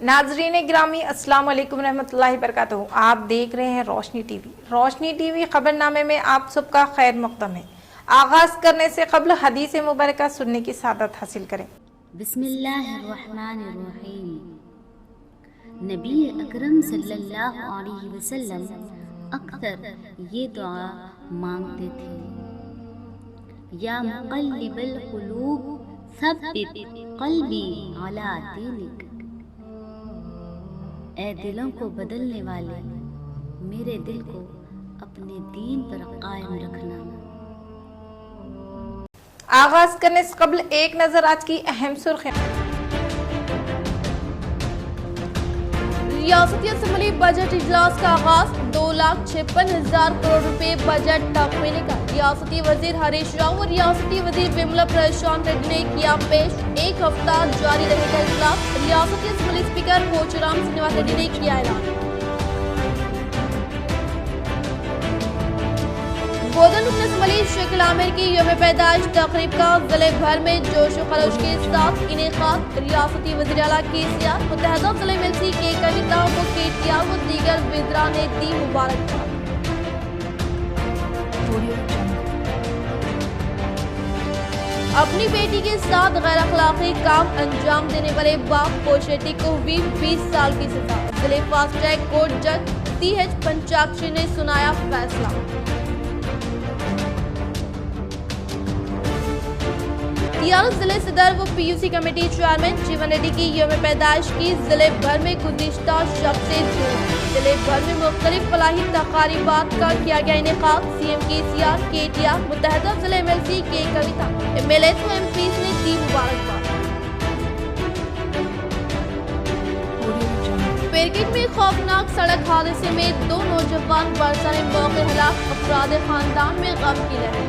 नाजरीन ग्रामी अस्सलाम वालेकुम रहमतुल्लाहि बरकातहू। आप देख रहे हैं रोशनी टीवी। रोशनी टीवी खबरनामे में आप सबका खैर मक़दम है। आगाज करने से कबल हदीस मुबारक सुनने की सादत हासिल करें। बिस्मिल्लाहिर्रहमानिर्रहीम। नबी अकरम सल्लल्लाहु अलैहि वसल्लम अक्सर ये दुआ मांगते थे, या मुक़ल्लिबल क़ुलूब सब्बित क़ल्बी अला दीनिक। ए दिलों को बदलने वाले, मेरे दिल को अपने दीन पर कायम रखना। आगाज करने से कबल एक नजर आज की अहम सुर्खियां। रियासती असम्बली बजट इजलास का आगाज। 2,56,000 करोड़ रुपए बजट तकमील का रियासती वजीर हरीश राव और रियासती वजीर विमला प्रशांत रेड्डी ने किया पेश। एक हफ्ता जारी रहेगा इजलास। रियासती असम्बली स्पीकर पोचुराम श्रीनिवास रेड्डी ने किया ऐलान। बोधन रुकन असम्बली शकील आमिर की यौम पैदाइश तकरीब का जिले भर में जोश व खरोश के साथ इनेकाद। रियासती वज़ीर आला KCR, मुत्तहदा जिले मिलसी के कविता व KTR व दीगर विज़रा ने दी मुबारकबाद। अपनी बेटी के साथ गैर अखलाकी काम अंजाम देने वाले बाप पोशेटी को हुई 20 साल की सजा। जिले फास्ट ट्रैक कोर्ट जज CH पंचाक्षी ने सुनाया फैसला। तियारत जिले सदर व PUC कमेटी चेयरमैन जीवन रेड्डी की यौम पैदाइश की जिले भर में गुज़िश्ता शब से जिले भर में मुख्तलिफ फलाही तकारीबात का किया गया इनेकाद। CM KCR, KTR, मुत्तहदा जिले MLC के कविता, MLAs व MPs ने दी मुबारकबाद। पेरकेट में खौफनाक सड़क हादसे में 2 नौजवान बरसरे मौके हलाक। अफराद खानदान में गम की लहर।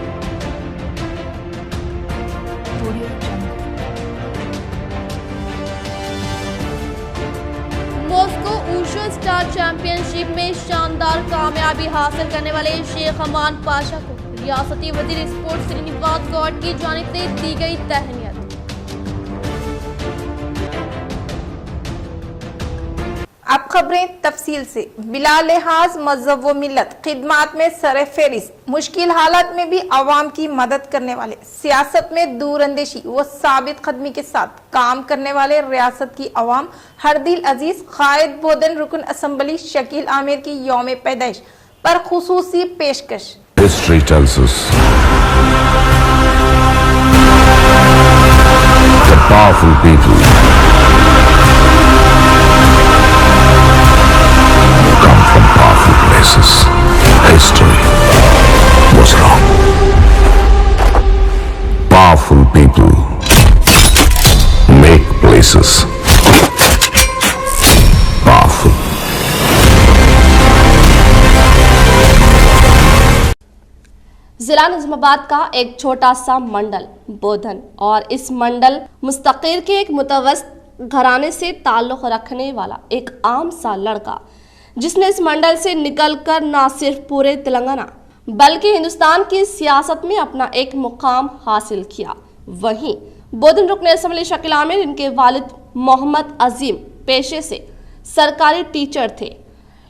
मॉस्को ऊशो स्टार चैंपियनशिप में शानदार कामयाबी हासिल करने वाले शेख अमान पाशा को रियासती वजीर स्पोर्ट्स श्रीनिवास गौड़ की जानिब से दी गई तहनीत। अब खबरें तफसील से। बिला लिहाज मज़हब व मिल्लत खिदमात में सर-ए-फ़हरिस्त, मुश्किल हालात में भी अवाम की मदद करने वाले, सियासत में दूरअंदेशी व साबित कदमी के साथ काम करने वाले रियासत की अवाम हर दिल अजीज कायद बोधन रुकन असम्बली शकील आमिर की यौम पैदाइश पर खुसूसी पेशकश। History tells us the powerful people come from powerful places. History was wrong. Powerful people make places powerful. जिला निजामाबाद का एक छोटा सा मंडल बोधन और इस मंडल मुस्तकिर के एक मुतवस्सित घराने से ताल्लुक़ रखने वाला एक आम सा लड़का, जिसने इस मंडल से निकलकर न सिर्फ पूरे तेलंगाना बल्कि हिंदुस्तान की सियासत में अपना एक मुकाम हासिल किया। वहीं बोधन रुकन असम्बली शकील आमिर, इनके वालिद मोहम्मद अजीम पेशे से सरकारी टीचर थे।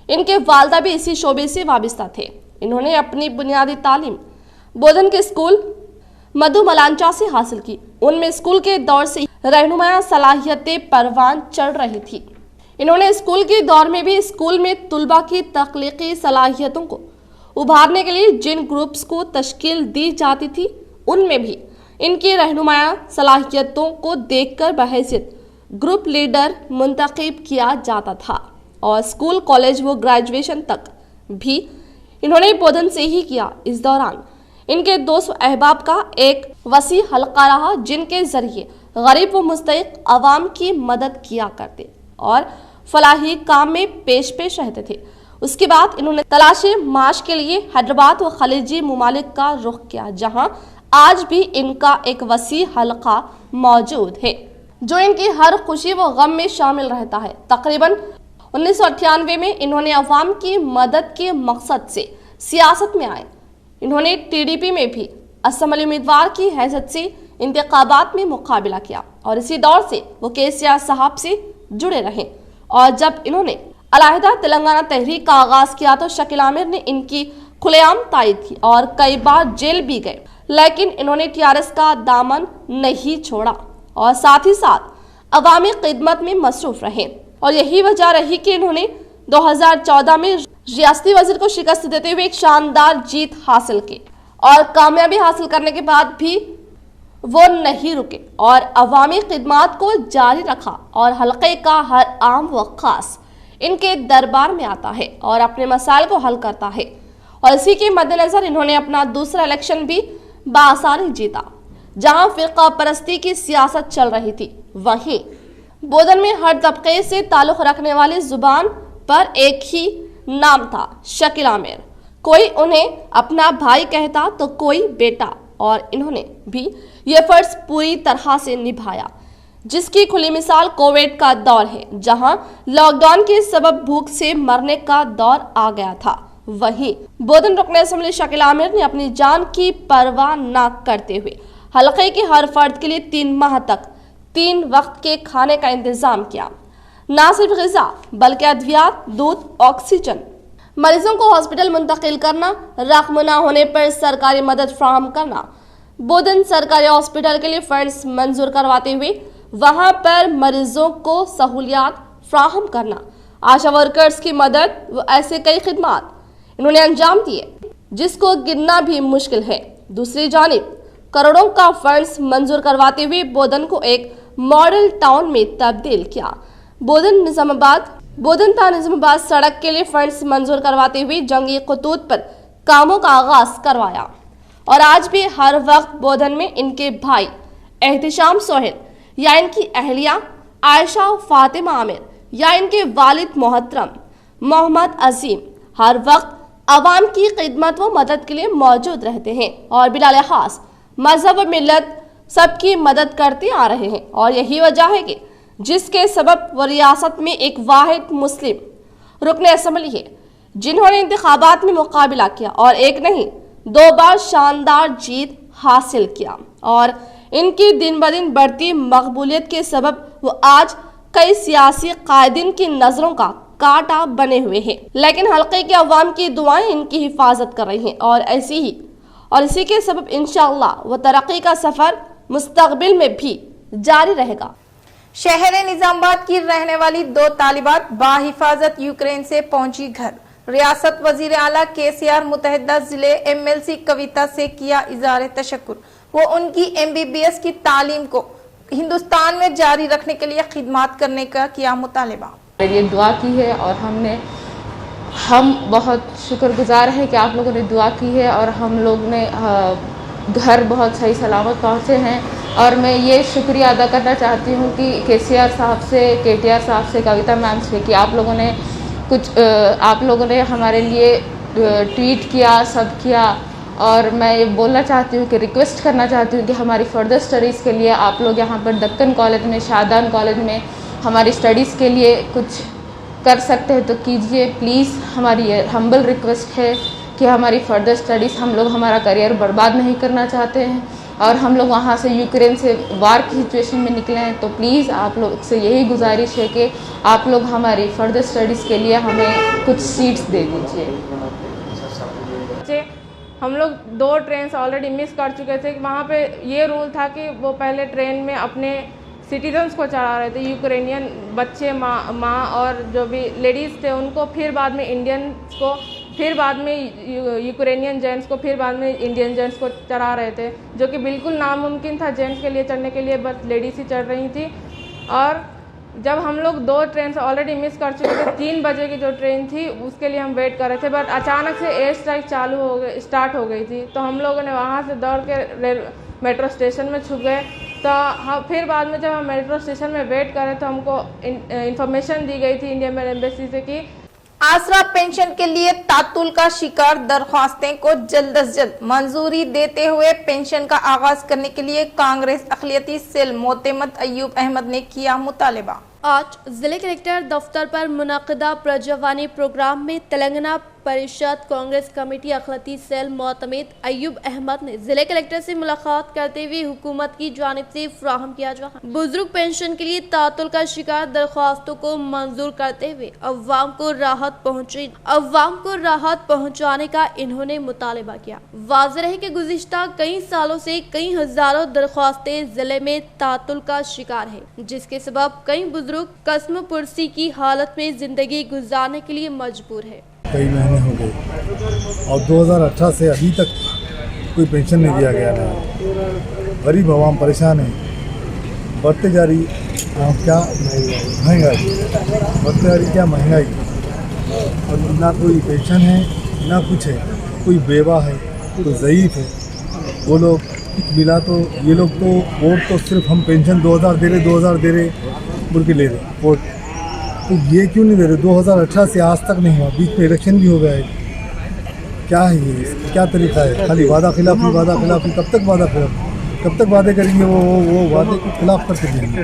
इनके वालदा भी इसी शोबे से वाबिस्ता थे। इन्होंने अपनी बुनियादी तालीम बोधन के स्कूल मधु मलांचा से हासिल की। उनमें स्कूल के दौर से रहनुमाया सलाहियतें परवान चढ़ रही थी। इन्होंने स्कूल के दौर में भी स्कूल में तुलबा की तख्लीकी सलाहियतों को उभारने के लिए जिन ग्रुप्स को तश्कील दी जाती थी, उनमें भी इनकी रहनुमाया सलाहियतों को देखकर बहैसियत ग्रुप लीडर मुंतखब किया जाता था और स्कूल, कॉलेज व ग्रेजुएशन तक भी इन्होंने बोधन से ही किया। इस दौरान इनके दोस्त अहबाब का एक वसी हल्का रहा, जिनके जरिए गरीब व मुस्तहिक अवाम की मदद किया करते और फलाही काम में पेश रहते थे। उसके बाद इन्होंने तलाशे माश के लिए हैदराबाद व खलीजी ममालिक का रुख किया, जहां आज भी इनका एक वसी हल्का मौजूद है जो इनकी हर खुशी व गम में शामिल रहता है। तकरीबन 1998 में इन्होंने अवाम की मदद के मकसद से सियासत में आए। इन्होंने TDP में भी असम्बली उम्मीदवार की हैसियत से इंतखाबात में मुकाबला किया और इसी दौर से वो KCR साहब से जुड़े रहे। और जब इन्होंने अलहदा तेलंगाना तहरीक का आगाज किया तो शकील आमिर ने इनकी खुलेआम तायद की और कई बार जेल भी गए, लेकिन इन्होंने टीआरएस का दामन नहीं छोड़ा और साथ ही साथ अवामी खिदमत में मसरूफ रहे। और यही वजह रही कि इन्होंने 2014 में रियासती वजीर को शिकस्त देते हुए एक शानदार जीत हासिल की और कामयाबी हासिल करने के बाद भी वो नहीं रुके और अवामी खिदमत को जारी रखा और हलके का हर आम व खास इनके दरबार में आता है और अपने मसाइल को हल करता है। और इसी के मद्देनजर इन्होंने अपना दूसरा इलेक्शन भी बासानी जीता। जहां फिरका परस्ती की सियासत चल रही थी, वहीं बोधन में हर तबके से ताल्लुक रखने वाली जुबान पर एक ही नाम था, शकील आमिर। कोई उन्हें अपना भाई कहता तो कोई बेटा, और इन्होंने भी ये फर्ज पूरी तरह से निभाया, जिसकी खुली मिसाल कोविड का दौर है, जहां लॉकडाउन के सबब भूख से मरने का दौर आ गया था। वहीं बोधन रुकन असेंबली शकील आमिर ने अपनी जान की परवाह न करते हुए हलके के हर फर्द के लिए 3 माह तक 3 वक्त के खाने का इंतजाम किया। न सिर्फ ग़िज़ा बल्कि अद्वियात, दूध, ऑक्सीजन, मरीजों को हॉस्पिटल मुंतकिल करना, रकम न होने पर सरकारी मदद फ्राहम करना, बोधन सरकारी हॉस्पिटल के लिए फंड्स मंजूर करवाते हुए वहां पर मरीजों को सहूलियात फ्राहम करना, आशा वर्कर्स की मदद व ऐसे कई खिदमात इन्होंने अंजाम दिए जिसको गिनना भी मुश्किल है। दूसरी जानिब करोड़ों का फंड्स मंजूर करवाते हुए बोधन को एक मॉडल टाउन में तब्दील किया। बोधन था निजामाबाद सड़क के लिए फंड्स मंजूर करवाते हुए जंगी खतूत पर कामों का आगाज करवाया और आज भी हर वक्त बोधन में इनके भाई एहतिशाम सोहेल या इनकी अहलिया आयशा फातिमा आमिर या इनके वालिद मोहतरम मोहम्मद अजीम हर वक्त अवाम की खिदमत व मदद के लिए मौजूद रहते हैं और बिला लिहाज मजहब व मिल्लत सबकी मदद करते आ रहे हैं। और यही वजह है कि जिसके सबब वो रियासत में एक वाहिद मुस्लिम रुकन असेंबली है जिन्होंने इंतखाबात में मुकाबला किया और एक नहीं 2 बार शानदार जीत हासिल किया। और इनकी दिन ब दिन बढ़ती मकबूलियत के सबब वो आज कई सियासी कायदीन की नजरों का कांटा बने हुए हैं, लेकिन हल्के के अवाम की दुआएं इनकी हिफाजत कर रही हैं और इसी के सबब इंशाअल्लाह वो तरक्की का सफर मुस्तकबिल में भी जारी रहेगा। शहर निजामाबाद की रहने वाली 2 तालिबात बाहिफाजत यूक्रेन से पहुंची घर। रियासत वजीर आला KCR मुतहदा जिले MLC कविता से किया इज़हार तशक्कुर। वो उनकी MBBS की तालीम को हिंदुस्तान में जारी रखने के लिए खिदमत करने का किया मुतालबा। ये दुआ की है और हम बहुत शुक्रगुजार हैं कि आप लोगों ने दुआ की है और हम लोग ने घर बहुत सही सलामत पहुँचे हैं। और मैं ये शुक्रिया अदा करना चाहती हूँ कि KCR साहब से, KTR साहब से, कविता मैम से कि आप लोगों ने हमारे लिए ट्वीट किया, सब किया। और मैं ये बोलना चाहती हूँ कि रिक्वेस्ट करना चाहती हूँ कि हमारी फर्दर स्टडीज़ के लिए आप लोग यहाँ पर दक्कन कॉलेज में, शादान कॉलेज में हमारी स्टडीज़ के लिए कुछ कर सकते हैं तो कीजिए प्लीज़। हमारी ये हम्बल रिक्वेस्ट है कि हमारी फर्दर स्टडीज़, हम लोग हमारा करियर बर्बाद नहीं करना चाहते हैं और हम लोग वहाँ से यूक्रेन से वार की सिचुएशन में निकले हैं, तो प्लीज़ आप लोग से यही गुजारिश है कि आप लोग हमारी फर्दर स्टडीज़ के लिए हमें कुछ सीट्स दे दीजिए। हम लोग 2 ट्रेन ऑलरेडी मिस कर चुके थे। वहाँ पे ये रूल था कि वो पहले ट्रेन में अपने सिटीजन्स को चढ़ा रहे थे, यूक्रेनियन बच्चे, माँ और जो भी लेडीज़ थे उनको, फिर बाद में इंडियंस को, फिर बाद में यूक्रेनियन जेंट्स को, फिर बाद में इंडियन जेंट्स को चढ़ा रहे थे, जो कि बिल्कुल नामुमकिन था जेंट्स के लिए चढ़ने के लिए, बस लेडीज़ ही चढ़ रही थी। और जब हम लोग 2 ट्रेन ऑलरेडी मिस कर चुके थे, 3 बजे की जो ट्रेन थी उसके लिए हम वेट कर रहे थे, बट अचानक से एयर स्ट्राइक स्टार्ट हो गई थी। तो हम लोगों ने वहाँ से दौड़ के मेट्रो स्टेशन में छुप गए। तो फिर बाद में जब हम मेट्रो स्टेशन में वेट कर रहे तो हमको इन्फॉर्मेशन दी गई थी इंडियन एम्बेसी से कि आसरा पेंशन के लिए तातुल का शिकार दरख्वास्तें को जल्द अज जल्द मंजूरी देते हुए पेंशन का आगाज करने के लिए कांग्रेस अक़लियती सेल मोतमद अय्यूब अहमद ने किया मुतालबा। आज जिले कलेक्टर दफ्तर पर मुनाकिदा प्रजावानी प्रोग्राम में तेलंगाना परिषद कांग्रेस कमेटी अखिलती सेल मोतमिद अयूब अहमद ने जिले कलेक्टर से मुलाकात करते हुए हुकूमत की जानिब से फ्राहम किया जा बुजुर्ग पेंशन के लिए तातुल का शिकार दरख्वास्तों को मंजूर करते हुए अवाम को राहत पहुँचाने का इन्होंने मुतालबा किया। वाज़ेह है कि गुज़िश्ता कई सालों से कई हजारों दरख्वास्तें जिले में तातुल का शिकार है, जिसके सबब कई बुजुर्ग कसम पुरसी की हालत में जिंदगी गुजारने के लिए मजबूर है। कई महीने हो गए और 2018 से अभी तक कोई पेंशन नहीं दिया गया ना। गरीब आवाम परेशान है, बढ़ते जा रही क्या महंगाई और ना कोई पेंशन है ना कुछ है। कोई बेवा है, कोई ज़ईफ़ है, वो लोग मिला तो ये लोग तो वोट तो सिर्फ हम पेंशन 2000 दे रहे बोल के ले रहे वोट, तो ये क्यों नहीं दे रहे? 2018 से आज तक नहीं हुआ, बीच में इलेक्शन भी हो गया है। क्या है ये, क्या तरीका है? खाली वादा खिलाफी कब तक वादा खिलाफी, कब तक वादे करेंगे? वो वादे के खिलाफ करते जाएंगे।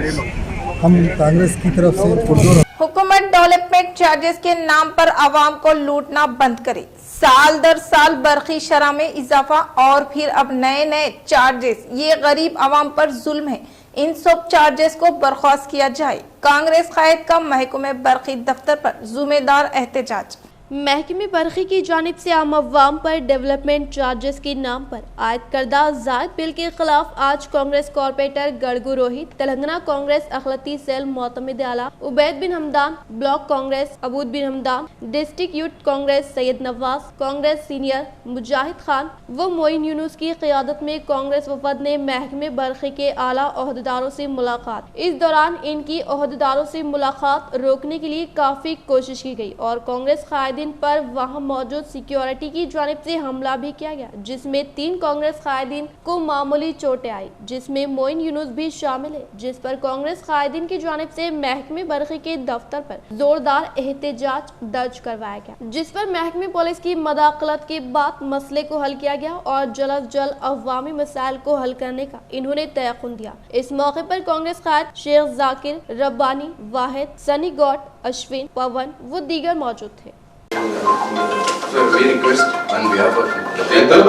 हम कांग्रेस की तरफ से पुरजोर हुकूमत डेवलपमेंट चार्जेस के नाम पर आवाम को लूटना बंद करे। साल दर साल बरखी शरह में इजाफा और फिर अब नए चार्जेस, ये गरीब आवाम पर जुल्म है। इन सब चार्जेस को बर्खास्त किया जाए। कांग्रेस कायद का महकमे बरखी दफ्तर पर जुम्मेदार एहतजाज। महकमे बरखी की जानिब से आम अवाम पर डेवलपमेंट चार्जेस के नाम पर आयद करदा जायद बिल के खिलाफ आज कांग्रेस कॉर्पोरेटर गड़गू रोहित, तेलंगाना कांग्रेस अखिलती सेल मोतमिद आला Ubaid bin Hamdan, block Congress Abud bin Hamdan, district youth Congress Syed Nawaz, Congress senior Mujahid Khan व मोइन यूनुस की क़ियादत में कांग्रेस वफद ने महकमे बरखी के आला ओहदेदारों से मुलाकात। इस दौरान इनकी ओहदेदारों से मुलाकात रोकने के लिए काफी कोशिश की गई और कांग्रेस कायदीन पर वहां मौजूद सिक्योरिटी की जानिब से हमला भी किया गया, जिसमें 3 कांग्रेस कायदीन को मामूली चोटें आई, जिसमें मोइन यूनुस भी शामिल है, जिस पर कांग्रेस कायदीन की जानिब से महकमे बरखी के दफ्तर पर जोरदार एहतजाज दर्ज करवाया गया, जिस पर महकमे पुलिस की मदाखलत के बाद मसले को हल किया गया और जल्द जल्द अवामी मसाइल को हल करने का इन्होंने तयक़ुन दिया। इस मौके पर कांग्रेस कायद शेख जाकिर, रब्बानी, वाहिद, सनी गौड, अश्विन, पवन व दीगर मौजूद थे। So we request on behalf of the people,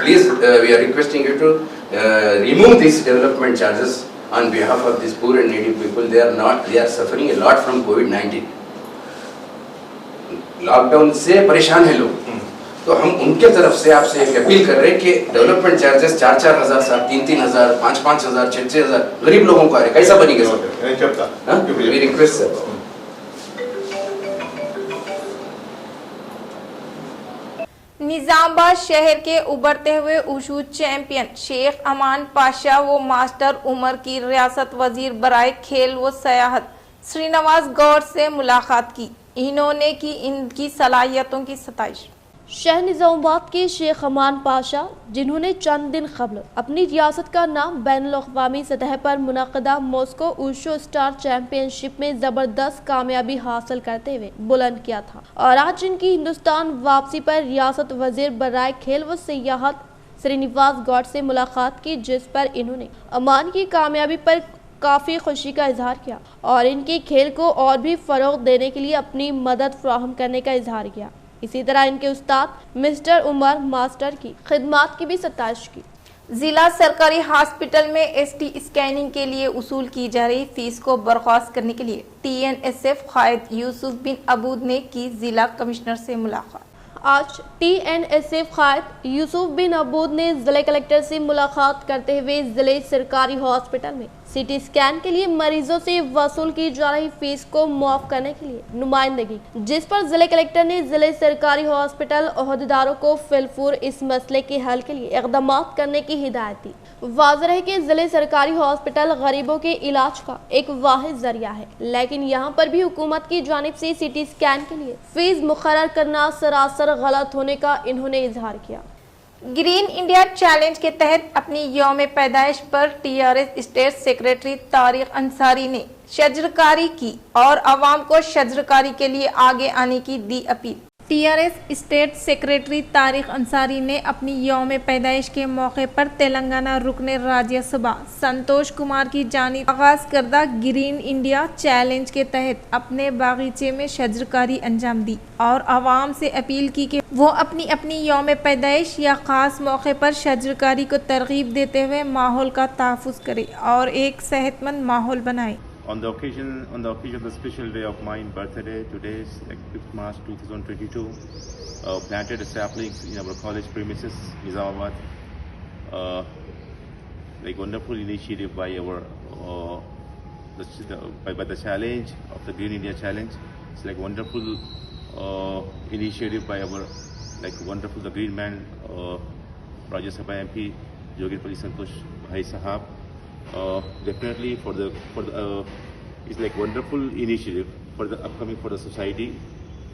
please we are requesting you to remove these development charges on behalf of these poor and needy people. They are suffering a lot from COVID-19. Lockdown से परेशान है लोग, तो हम उनके तरफ से आपसे एक अपील कर रहे हैं कि डेवलपमेंट चार्जेस 4-4 हज़ार, 3-3 हज़ार, 5-5 हज़ार, 6-6 हज़ार गरीब लोगों को आ रहे, कैसा बनेगा sir? We request sir. Nizamabad शहर के उभरते हुए उशू चैंपियन शेख अमान पाशा व मास्टर उमर की रियासत वजीर बराए खेल व सयाहत श्रीनिवास गौड़ से मुलाकात की। इन्होंने की इनकी सलाहियतों की सताइश। शहर निजामाबाद के शेख अमान पाशा, जिन्होंने चंद दिन कबल अपनी रियासत का नाम बैनुल-अक़वामी सतह पर मुनक़दा मॉस्को ऊशो स्टार चैंपियनशिप में ज़बरदस्त कामयाबी हासिल करते हुए बुलंद किया था और आज इनकी हिंदुस्तान वापसी पर रियासत वज़ीर बराए खेल व सियाहत श्रीनिवास गौड़ से मुलाकात की, जिस पर इन्होंने अमान की कामयाबी पर काफ़ी खुशी का इजहार किया और इनके खेल को और भी फ़रोग़ देने के लिए अपनी मदद फराहम करने का इजहार किया। इसी तरह इनके उस्ताद मिस्टर उमर मास्टर की खिदमात की भी सताइश की। जिला सरकारी हॉस्पिटल में एसटी स्कैनिंग के लिए उसूल की जा रही फीस को बर्खास्त करने के लिए TNSF कायद यूसुफ बिन अबूद ने की जिला कमिश्नर से मुलाकात। आज TNSF कायद यूसुफ बिन अबूद ने जिले कलेक्टर से मुलाकात करते हुए जिले सरकारी हॉस्पिटल में CT स्कैन के लिए मरीजों से वसूल की जा रही फीस को मुआफ करने के लिए नुमाइंदगी, जिस पर जिले कलेक्टर ने जिले सरकारी हॉस्पिटल ओहदेदारों को फिलफूर इस मसले के हल के लिए इक़दाम करने की हिदायत दी। वाज़ेह है कि जिले सरकारी हॉस्पिटल गरीबों के इलाज का एक वाहिद जरिया है, लेकिन यहाँ पर भी हुकूमत की जानिब से CT स्कैन के लिए फीस मुकर्रर करना सरासर गलत होने का इन्होंने इजहार किया। ग्रीन इंडिया चैलेंज के तहत अपनी यौम पैदाइश पर TRS state secretary Tariq Ansari ने शजरकारी की और आवाम को शजरकारी के लिए आगे आने की दी अपील। TRS state secretary Tariq Ansari ने अपनी यौम पैदाइश के मौके पर तेलंगाना रुकने राज्यसभा संतोष कुमार की जानिब आगाज करदा ग्रीन इंडिया चैलेंज के तहत अपने बागीचे में शजरकारी अंजाम दी और आवाम से अपील की कि वो अपनी अपनी यौम पैदाइश या ख़ास मौके पर शजरकारी को तरगीब देते हुए माहौल का तहफ़्फ़ुज़ करे और एक सेहतमंद माहौल बनाए। On the occasion of the special day of my birthday, today is like 5th March 2022, planted saplings in our college premises, Nizamabad. Like wonderful initiative by our by the challenge of the Green India Challenge. It's like wonderful initiative by our the Green Man, Rajya Sabha MP Jogirpalli Santosh Bhai Sahab. Definitely for the it's like wonderful initiative for the upcoming for the society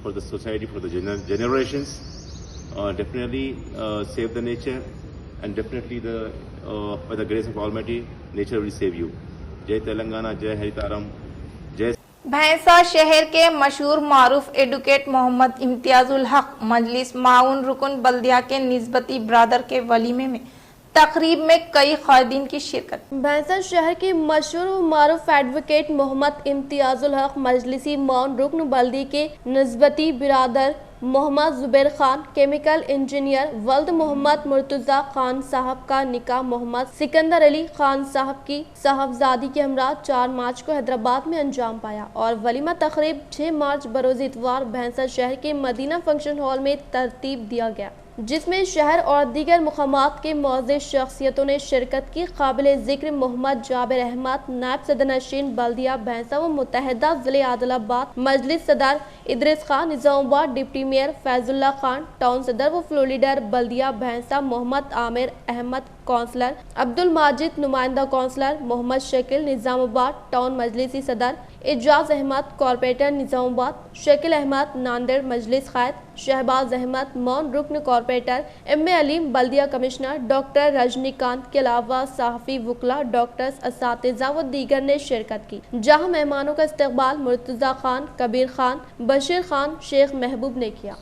for the generations. Definitely save the nature, and definitely by the grace of Almighty, nature will save you. Jai Telangana, Jai Haritaram, Jai भैंसा शहर के मशहूर मारूफ advocate Mohammad Imtiazul हक मजलिस माउन रुकन बल्दिया के निस्बती brother के वलीमे में तकरीब में कई खादिन की शिरकत। भैंसा शहर के मशहूर मारूफ एडवोकेट मोहम्मद इम्तियाजुल हक मजलिसी मौन रुकन बल्दी के निस्बती बिरादर मोहम्मद जुबैर खान केमिकल इंजीनियर वल्द मोहम्मद मुर्तजा खान साहब का निकाह मोहम्मद सिकंदर अली खान साहब की साहबजादी के हमरा 4 मार्च को हैदराबाद में अंजाम पाया और वलीमा तकरीब 6 मार्च बरोज इतवार भैंसा शहर के मदीना फंक्शन हॉल में तरतीब दिया गया, जिसमें शहर और दीगर मुकामात के मौजूद शख्सियतों ने शिरकत की। काबिल जिक्र मोहम्मद जाबिर अहमद नायब सदर नशीन बल्दिया भैंसा व मुतहदा जिले आदिलाबाद मजलिस सदर Idris Khan Nizamabad deputy mayor Faizullah Khan town सदर व फ्लोर लीडर बल्दिया भैंसा मोहम्मद आमिर अहमद कौंसलर अब्दुल माजिद नुमाइंदा कौंसलर मोहम्मद शकील निजामाबाद टाउन मजलिसी सदर एजाज अहमद कॉरपोरेटर निजामाबाद शकील अहमद नांदेड़ मजलिस क़ायद शहबाज अहमद मौन रुकन कॉरपोरेटर एम ए अलीम बल्दिया कमिश्नर डॉक्टर रजनीकांत के अलावा सहाफ़ी वकला डॉक्टर्स असातिज़ा व दीगर ने शिरकत की, जहां मेहमानों का इस्तकबाल मुर्तज़ा खान कबीर खान बशीर खान शेख महबूब ने किया।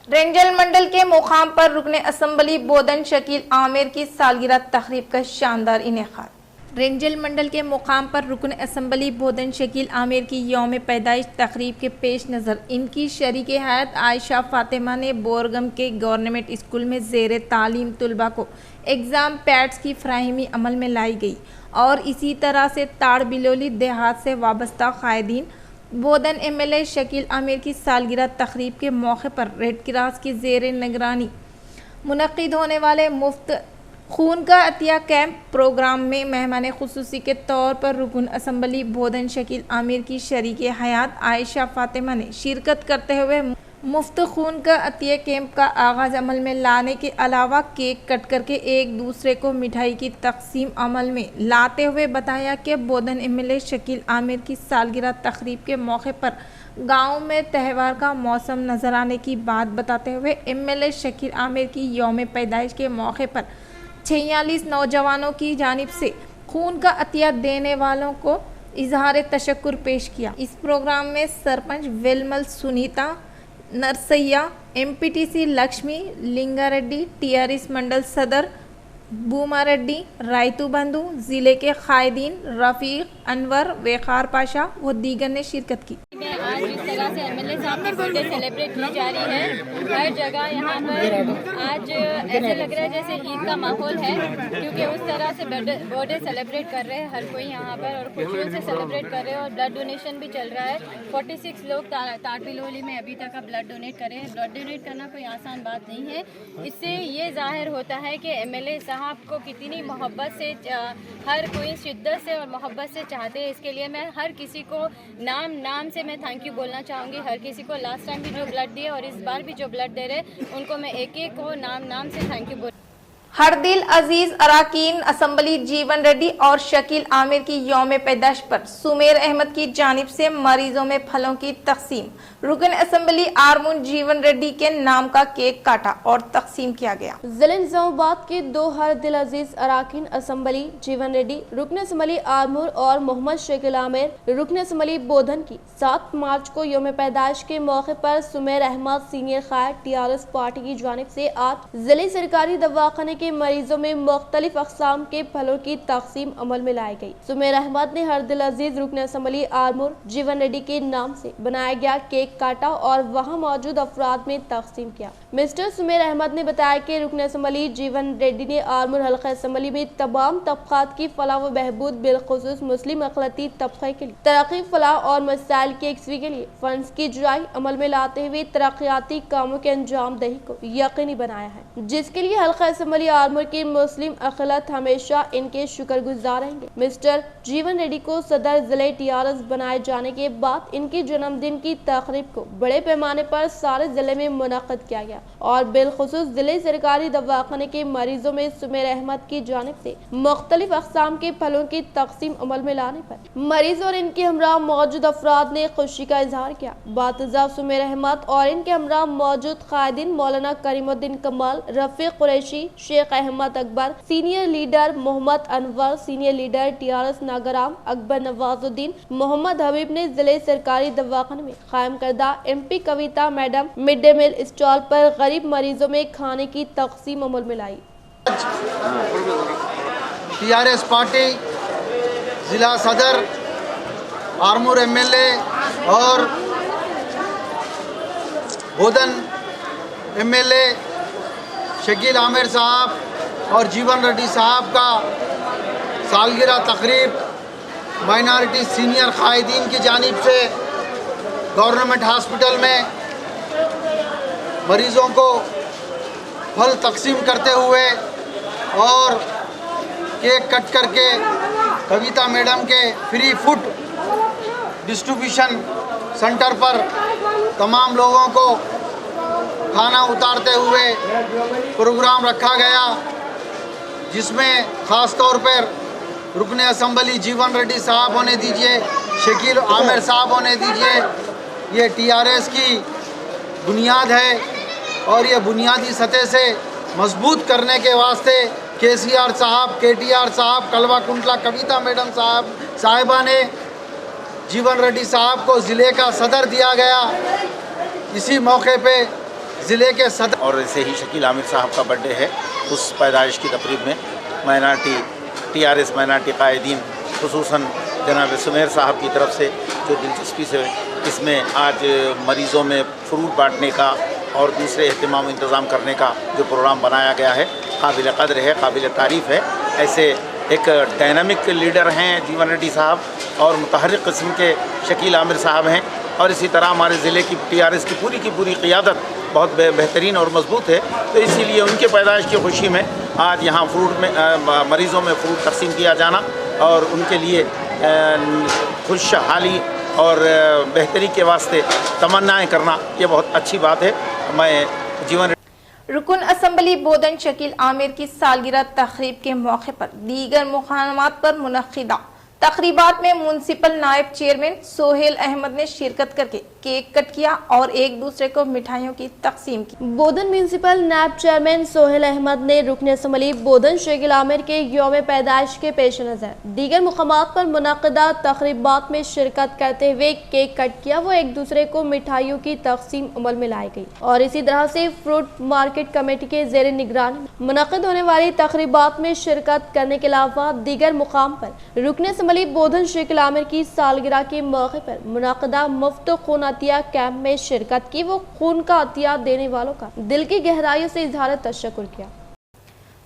रेंजल मंडल के मुकाम पर रुकने असम्बली बोधन शकील आमिर की सालगिरह तकरीब का शानदार इनेकाद। रेंजल मंडल के मुकाम पर रुकन असम्बली बोधन शकील आमिर की यौम पैदाइश तकरीब के पेश नज़र इनकी शरीक हयात आयशा फातिमा ने बोरगम के गवर्नमेंट स्कूल में ज़ेर तालीम तलबा को एग्ज़ाम पैड्स की फ्राहमी अमल में लाई गई और इसी तरह से ताड़ बिलोली देहात से वाबस्ता कायदीन बोधन MLA शकील आमिर की सालगिरह तकरीब के मौके पर रेड क्रॉस की ज़ेर निगरानी मुनक़िद होने वाले मुफ्त खून का अतिया कैंप प्रोग्राम में मेहमान खुसूसी के तौर पर रुकन असम्बली बोधन शकील आमिर की शरीक हयात आयशा फातिमा ने शिरकत करते हुए मुफ्त खून का अतिया कैंप का आगाज़ अमल में लाने के अलावा केक कट करके एक दूसरे को मिठाई की तकसीम अमल में लाते हुए बताया कि बोधन MLA शकील आमिर की सालगिरह तकरीब के मौके पर गांव में त्यौहार का मौसम नज़र आने की बात बताते हुए MLA शकील आमिर की यौम पैदाइश के मौके पर 46 नौजवानों की जानिब से खून का अतिया देने वालों को इजहार तशक्कुर पेश किया। इस प्रोग्राम में सरपंच वेलमल सुनीता नरसैया MPTC लक्ष्मी लिंगारेड्डी TRS मंडल सदर बूमारेड्डी रायतू बंधु ज़िले के कायदीन रफ़ीक अनवर वेखार पाशा व दीगर ने शिरकत की। आज जिस तरह से MLA साहब की बर्थडे सेलिब्रेट की जा रही है, हर जगह यहाँ पर आज ऐसे लग रहा है जैसे ईद का माहौल है, क्योंकि उस तरह से बर्थडे सेलिब्रेट कर रहे हैं हर कोई यहाँ पर और खुशियों से सेलिब्रेट कर रहे हैं और ब्लड डोनेशन भी चल रहा है। 46 लोग ताड़बिलोली में अभी तक ब्लड डोनेट कर रहे हैं। ब्लड डोनेट करना कोई आसान बात नहीं है। इससे ये जाहिर होता है कि MLA साहब को कितनी मोहब्बत से हर कोई शिद्दत से और मोहब्बत से चाहते हैं। इसके लिए मैं हर किसी को नाम से मैं थैंक यू बोलना चाहूँगी। हर किसी को लास्ट टाइम भी जो ब्लड दिए और इस बार भी जो ब्लड दे रहे उनको मैं एक को नाम से थैंक यू बोल। हर दिल अजीज अराकीन असम्बली जीवन रेड्डी और शकील आमिर की यौम पैदाश पर सुमेर अहमद की जानिब से मरीजों में फलों की तकसीम। रुकन असम्बली आरमून जीवन रेड्डी के नाम का केक काटा और तकसीम किया गया। जिले निजामाबाद के दो हर दिल अजीज अराकीन असम्बली जीवन रेड्डी रुकन असम्बली आरमूर और मोहम्मद शकील आमिर रुकन असम्बली बोधन की 7 मार्च को यौम पैदाश के मौके पर सुमेर अहमद सीनियर कायद TRS पार्टी की जानिब से आज जिले सरकारी दवाखाने के मरीजों में मुख्तलिफ अक़साम के फलों की तकसीम अमल में लाई गई। सुमेर अहमद ने हर दिल अजीज रुकन असम्बली आरमूर जीवन रेड्डी के नाम से बनाया गया केक काटा और वहां मौजूद अफराद में तकसीम किया। मिस्टर सुमेर अहमद ने बताया कि रुकन असम्बली जीवन रेड्डी ने आरमूर हल्का असम्बली में तमाम तबक़ात की फलाह व बहबूद बिलखुसूस मुस्लिम अक़लियती तबक़े के लिए तरक्की फलाह और मसाइल की यकसवी के लिए फंड्स की जुराई अमल में लाते हुए तरक्याती कामों के अंजाम दही को यकीनी बनाया है, जिसके लिए हल्का असम्बली आरमूर की मुस्लिम अक़लियत हमेशा इनके शुक्रगुजार रहेंगे। मिस्टर जीवन रेड्डी को सदर जिले TRS बनाए जाने के बाद इनके जन्मदिन की तकरीब को बड़े पैमाने पर सारे जिले में मुनक़्क़िद किया गया और बिलखुसूस जिले सरकारी दवाखाने के मरीजों में सुमेर अहमद की जानिब से मुख्तलिफ अक़साम के फलों की तकसीम अमल में लाने पर मरीज और इनके हमरा मौजूद अफराद ने खुशी का इजहार किया। बातज़ा सुमेर अहमद और इनके हमरा मौजूद कायदीन Maulana Karimuddin Kamal, Rafiq Qureshi, Sheikh Ahmed Akbar, senior leader Mohammed Anwar, senior leader TRS Nagaram, Akbar Nawazuddin, Mohammed Habib ने जिले सरकारी दवाखाने में कायम करदा MP Kavitha madam mid day meal stall पर गरीब मरीजों में खाने की तकसीम अमल में लाई। TRS पार्टी जिला सदर आरमूर MLA और बोधन MLA शकील आमिर साहब और जीवन रेड्डी साहब का सालगिरह तकरीब माइनॉरिटी सीनियर कायदीन की जानिब से गवर्नमेंट हॉस्पिटल में मरीज़ों को फल तकसीम करते हुए और केक कट करके कविता मैडम के फ्री फूड डिस्ट्रीब्यूशन सेंटर पर तमाम लोगों को खाना उतारते हुए प्रोग्राम रखा गया, जिसमें ख़ास तौर पर रुकन असम्बली जीवन रेड्डी साहब होने दीजिए, शकील आमिर साहब होने दीजिए, ये TRS की बुनियाद है और ये बुनियादी सतह से मजबूत करने के वास्ते KCR साहब, KTR साहब, कलवा कुंटला कविता मैडम साहिबा ने जीवन रेड्डी साहब को ज़िले का सदर दिया गया। इसी मौके पे ज़िले के सदर और ऐसे ही शकील आमिर साहब का बर्थडे है, उस पैदाइश की तकरीब में माइनॉरिटी TRS माइनॉरिटी कायदीन खुसूसन जनाब सुमेर साहब की तरफ से जो दिलचस्पी से इसमें आज मरीज़ों में फ्रूट बांटने का और दूसरे एहतमाम इंतज़ाम करने का जो प्रोग्राम बनाया गया है, काबिल कदर है, काबिल तारीफ़ है। ऐसे एक डायनामिक लीडर हैं जीवन रेड्डी साहब और मुतहर्रिक किस्म के शकील आमिर साहब हैं और इसी तरह हमारे ज़िले की TRS की पूरी क़ियादत बहुत बेहतरीन और मजबूत है। तो इसीलिए उनके पैदाइश की खुशी में आज यहाँ फ्रूट में मरीज़ों में फ्रूट तकसीम किया जाना और उनके लिए खुशहाली और बेहतरी के वास्ते तमन्नाएं करना, ये बहुत अच्छी बात है। मैं जीवन रुकन असम्बली बोधन शकील आमिर की सालगिरह तकरीब के मौके पर दीगर मुकामात पर मुनक्किदा तकरीबात में म्युनिसिपल नायब चेयरमैन सोहेल अहमद ने शिरकत करके केक कट किया और एक दूसरे को मिठाइयों की तकसीम की। बोधन म्युनिसिपल नायब चेयरमैन सोहेल अहमद ने रुकन असम्बली बोधन शकील आमिर के यौम पैदाइश के पेश नज़र दीगर मुकामात पर मुनक्किदा तकरीबात में शिरकत करते हुए केक कट किया वो एक दूसरे को मिठाइयों की तकसीम अमल में लाई गई और इसी तरह से फ्रूट मार्केट कमेटी के ज़ेर निगरानी मुनक्किद होने वाली तकरीबात में शिरकत करने के अलावा दीगर मुकाम पर रुकन असम्बली बोधन शकील आमिर की सालगिरह के मौके पर मुनक्किदा मुफ्त खून अतिया कैंप में शिरकत की वो खून का अतिया देने वालों का दिल की गहराइयों से इजहार तशक्कुर किया।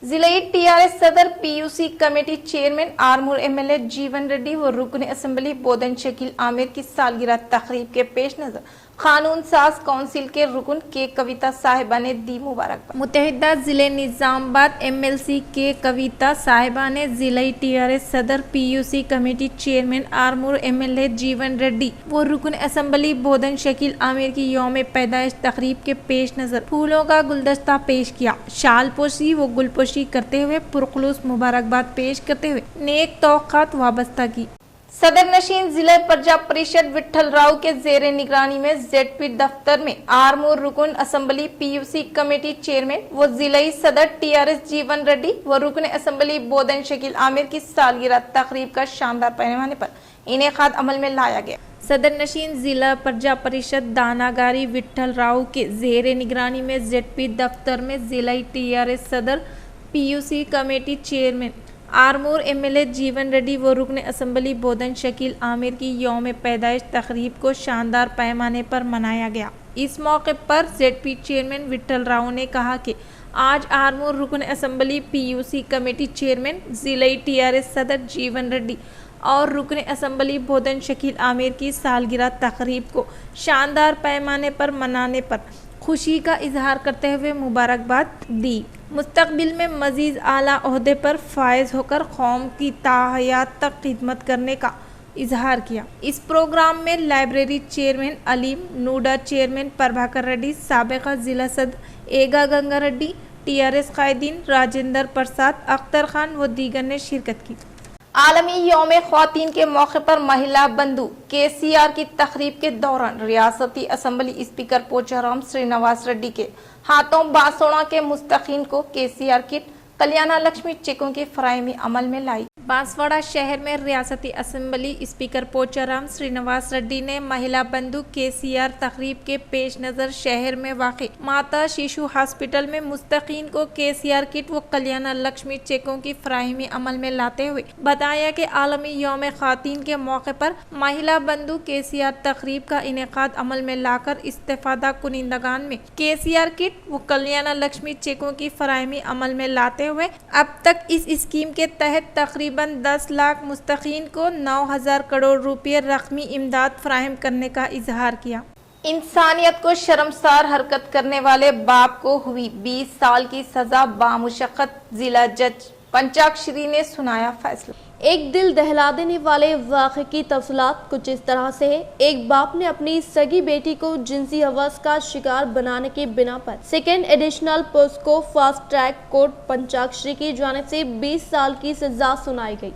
जिले TRS सदर PUC committee chairman Armoor MLA जीवन रेड्डी व रुकन असम्बली बोधन शकील आमिर की सालगिरह तकरीब के पेश नजर कानून साज काउंसिल के रुकन के कविता साहिबा ने दी मुबारकबाद। मुत्तहिदा जिले निजामाबाद MLC के कविता साहिबा ने जिले TRS सदर PUC committee chairman Armoor MLA जीवन रेड्डी वो रुकन असम्बली बोधन शकील आमिर की यौम पैदाइश तकरीब के पेश नजर फूलों का गुलदस्ता पेश किया। शाल पोशी व गुलपोशी करते हुए पुरखुलूस मुबारकबाद पेश करते हुए नेक तौक़ात वाबस्ता की। सदर नशीन जिला प्रजा परिषद विठल राव के जेर निगरानी में ZP दफ्तर में आरमूर रुकन असम्बली PUC कमेटी चेयरमैन व जिलाई सदर TRS जीवन रेड्डी व रुकन असम्बली बोधन शकील आमिर की सालगिरह तकरीब का शानदार पैमाने पर इनेकाद अमल में लाया गया। सदर नशीन जिला प्रजा परिषद दानागारी विठल राव के जेर निगरानी में ZP दफ्तर में जिलाई TRS सदर PUC committee chairman Armoor MLA जीवन रेड्डी व रुकन असम्बली बोधन शकील आमिर की यौम पैदाइश तकरीब को शानदार पैमाने पर मनाया गया। इस मौके पर ZP चेयरमैन विठल राव ने कहा कि आज आरमूर रुकन असम्बली PUC कमेटी चेयरमैन जिले TRS सदर जीवन रेड्डी और रुकन असम्बली बोधन शकील आमिर की सालगिरह तकरीब को शानदार पैमाने पर मनाने पर खुशी का इजहार करते हुए मुबारकबाद दी। मुस्तकबिल में मजीद आला ओहदे पर फायज होकर कौम की ताहयात तक खिदमत करने का इजहार किया। इस प्रोग्राम में library chairman Aleem, NUDA chairman Prabhakar Reddy, साबिका जिला सदर एगा गंगा रेड्डी, TRS कायदीन राजेंद्र प्रसाद, अख्तर खान व दीगर ने शिरकत की। आलमी यौम ख्वातीन के मौके पर महिला बंधु KCR की तकरीब के दौरान रियासती असम्बली स्पीकर पोचाराम श्रीनिवास रेड्डी के हाथों बांसवाड़ा के मुस्तकीन को KCR किट कल्याणा लक्ष्मी चेकों की फराहमी अमल में लाई। बांसवाड़ा शहर में रियासती असम्बली स्पीकर पोचाराम श्रीनिवास रेड्डी ने महिला बंधु KCR तकरीब के पेश नज़र शहर में वाक़ माता शिशु हॉस्पिटल में मुस्तकीन को KCR किट व कल्याणा लक्ष्मी चेकों की फराहमी अमल में लाते हुए बताया कि आलमी यौम ख़वातीन के मौके पर महिला बंधु KCR तकरीब का इनेकाद अमल में लाकर इस्तेफादा कुनिंदगान में KCR किट व कल्याणा लक्ष्मी चेकों की फराहमी अमल में लाते हुए अब तक इस स्कीम के तहत तकरीबन 10 लाख मुस्तकीन को 9,000 करोड़ रुपये रकमी इमदाद फराहम करने का इजहार किया। इंसानियत को शर्मसार हरकत करने वाले बाप को हुई 20 साल की सजा बामुशक्कत जिला जज पंचाक्षरी ने सुनाया फैसला। एक दिल दहला देने वाले वाक़े की तफसीलात कुछ इस तरह से है। एक बाप ने अपनी सगी बेटी को जिनसी हवस का शिकार बनाने की बिना पर second additional POCSO fast track court Panchakshari की जानिब से 20 साल की सजा सुनाई गई।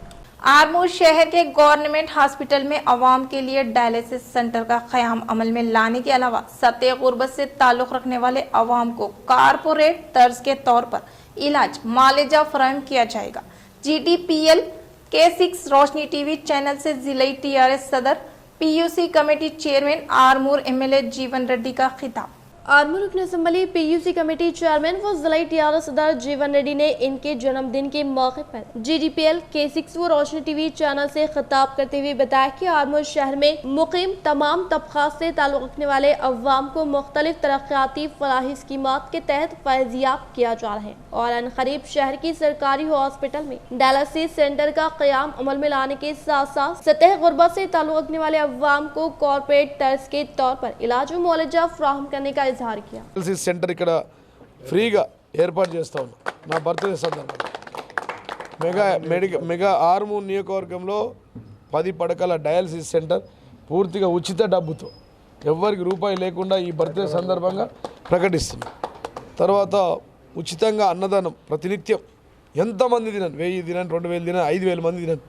आरमूर शहर के गवर्नमेंट हॉस्पिटल में अवाम के लिए डायलिसिस सेंटर का क़याम अमल में लाने के अलावा सतह गुर्बत से ताल्लुक़ रखने वाले अवाम को कारपोरेट तर्ज के तौर पर इलाज मालेजा फराहम किया जाएगा। GTPL K6 रोशनी TV चैनल से जिले TRS सदर PUC committee chairman Armoor MLA जीवन रेड्डी का खिताब। आरमूर रुकन असम्बली PUC कमेटी चेयरमैन व जिला TRS सदर जीवन रेड्डी ने इनके जन्मदिन के मौके पर GTPL K6 व रोशनी TV चैनल से खिताब करते हुए बताया कि आरमूर शहर में मुकीम तमाम तबक़ात से ताल्लुक़ रखने वाले अवाम को मुख्तलिफ तरक्याती फलाही स्कीमात के तहत फैज़याब किया जा रहा है और अनक़रीब शहर की सरकारी हॉस्पिटल में डायलिसिस सेंटर का क़याम अमल में लाने के साथ साथ सतह गुर्बत से ताल्लुक़ रखने वाले अवाम को कॉर्पोरेट तर्ज के तौर पर इलाज व मुआलजा फराहम करने का డయాలసిస్ సెంటర్ ఇక్కడ ఫ్రీగా ఏర్పాటు చేస్తా ఉన్నాం నా బర్త్డే సందర్భంగా మెగా ఆర్మూర్ నియోజకవర్గంలో 10 పడకల డయాలసిస్ సెంటర్ పూర్తిగా ఉచిత డబ్బుతో ఎవ్వరికి రూపాయి లేకుండా ఈ బర్త్డే సందర్భంగా ప్రకటిస్తున్నాం। తర్వాత ఉచితంగా అన్నదానం ప్రతినిత్యం ఎంతమంది తినను 1000 తినను 2000 తినను 5000 మంది తినను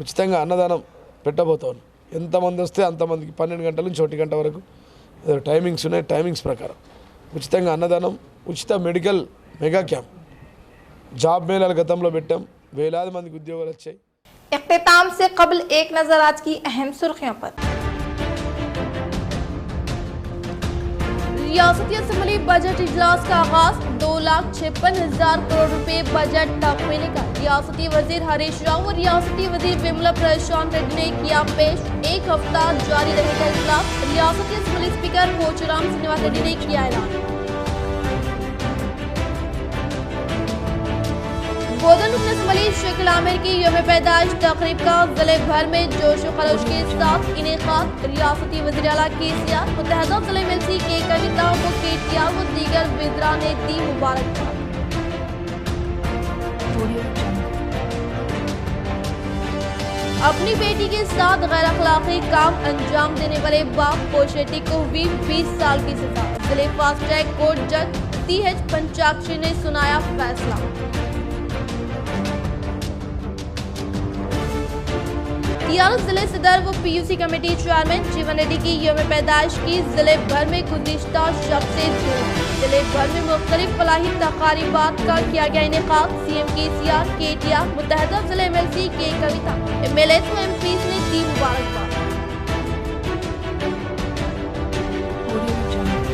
ఉచితంగా అన్నదానం పెట్టబోతాను। ఎంతమంది వస్తే అంతమందికి 12 గంటల నుంచి 1 గంట వరకు टाइमिंग्स ఉన్నాయి। टाइमिंग्स ప్రకారం ఉచితంగా అన్నదానం, ఉచిత మెడికల్ మెగా క్యాంప్, జాబ్ మేళాలు గతంలో పెట్టాం, వేలాది మందికి ఉద్యోగాలు వచ్చాయి। इख्तिताम से कबल एक नजर आज की अहम सुर्खियों पर। रियासती असम्बली बजट इजलास का आगाज 2,56,000 करोड़ रुपए बजट तकमील का रियासती वजीर हरीश राव और रियासती वजीर विमला प्रशांत रेड्डी ने किया पेश। एक हफ्ता जारी रहेगा इजलास, रियासती असम्बली स्पीकर पोचाराम श्रीनिवास रेड्डी ने किया ऐलान। बोधन मुख्तसमली शेख आमिर की यौम पैदाइश तकरीब का जिले भर में जोश व खरोश के साथ इनेकाद। रियासती वज़ीर आला KCR, मुत्तहदा जिले मिलसी के कविता व KTR व दीगर विज़रा ने दी मुबारकबाद। अपनी बेटी के साथ गैर अखलाकी काम अंजाम देने वाले बाप पोशेटी को हुई 20 साल की सजा। जिले फास्ट ट्रैक कोर्ट जज CH पंचाक्षी ने सुनाया फैसला। TRS जिले सदर व PUC कमेटी चेयरमैन जीवन रेड्डी की यौम पैदाइश की जिले भर में गुज़िश्ता शब से जिले भर में मुख्तलिफ फलाही तकारीबात का किया गया इनेकाद। CM KCR, KTR, मुत्तहदा जिले MLC के कविता, MLAs व MPs ने दी मुबारकबाद।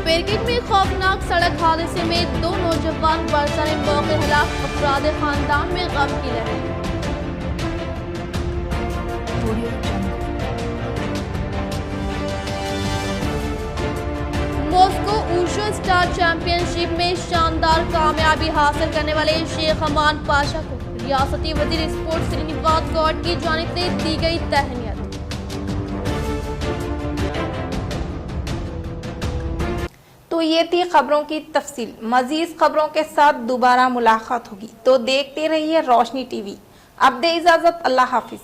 पेरकेट में खौफनाक सड़क हादसे में 2 नौजवान बरसरे मौके हलाक। अफराद खानदान में गम की लहर। मॉस्को ऊशो स्टार चैंपियनशिप में शानदार कामयाबी हासिल करने वाले शेख अमान पाशा को रियासती वजीर स्पोर्ट्स श्रीनिवास गौड़ की जानिब से दी गई तहनीत। तो ये थी खबरों की तफसील। मजीद खबरों के साथ दोबारा मुलाकात होगी, तो देखते रहिए रोशनी TV। अब दे इजाजत, अल्लाह हाफिज।